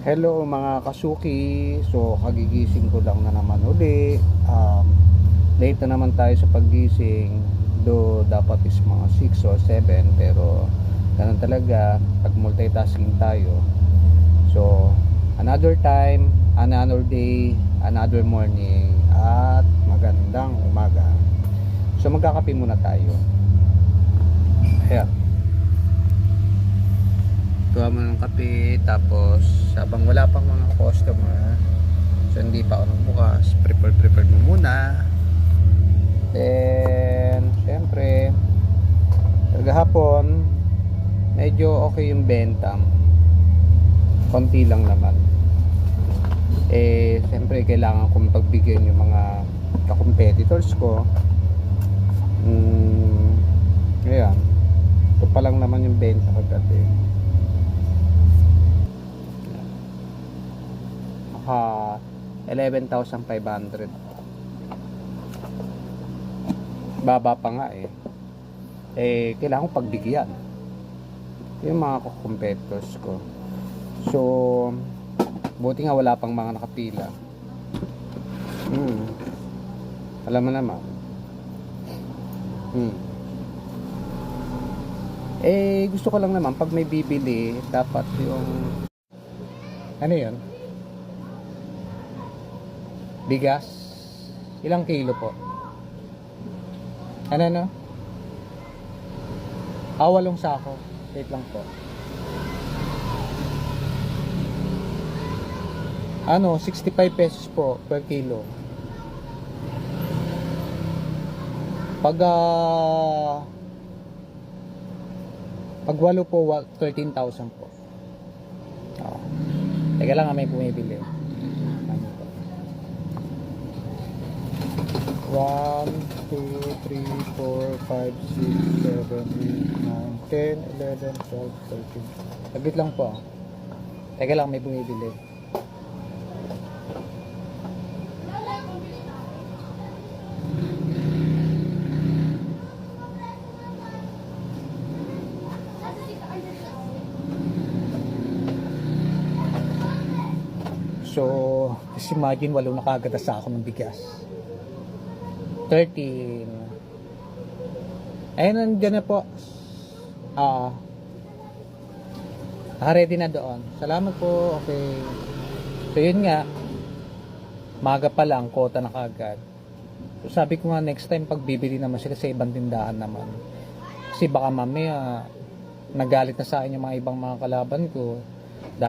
Hello mga kasuki. So kagigising ko lang na naman uli. Late na naman tayo sa paggising. Do dapat is mga 6 or 7, pero ganun talaga pag multitasking tayo. So another time, another day, another morning, at magandang umaga. So magkakape muna tayo. Ayan, gawa mo ng kape, tapos habang wala pang mga customer, so hindi pa ako nagbukas, prepare mo muna. Then syempre hapon medyo okay yung benta, konti lang naman. Syempre kailangan kong pagbigyan yung mga ka-competitors ko. Ayan, ito pa lang naman yung benta kagabi. 11,500. Baba pa nga kailangan ko pagbigyan yung mga competitors ko. So buti nga wala pang mga nakapila. Alam mo naman. Gusto ko lang naman pag may bibili, dapat yung ano yun, bigas. Ilang kilo po? Ano? 8 sako. Wait lang po. 65 pesos po per kilo. Pag 8 po, 13,000 po. Teka lang, may bumibili. 1, 2, 3, 4, 5, 6, 7, 8, 9, 10, 11, 12, 13. Saglit lang po. Teka lang, may bumibili. So, just imagine, 8 na kagad sa ako ng bigas. 13. Ayun, nandiyan na po. Ready na doon. Salamat po. Okay. So yun nga, maga pa lang, kota na kagad. So sabi ko nga, next time pag bibili naman sila sa ibang tindahan naman, kasi baka mamaya nagalit na sa akin yung mga ibang mga kalaban ko.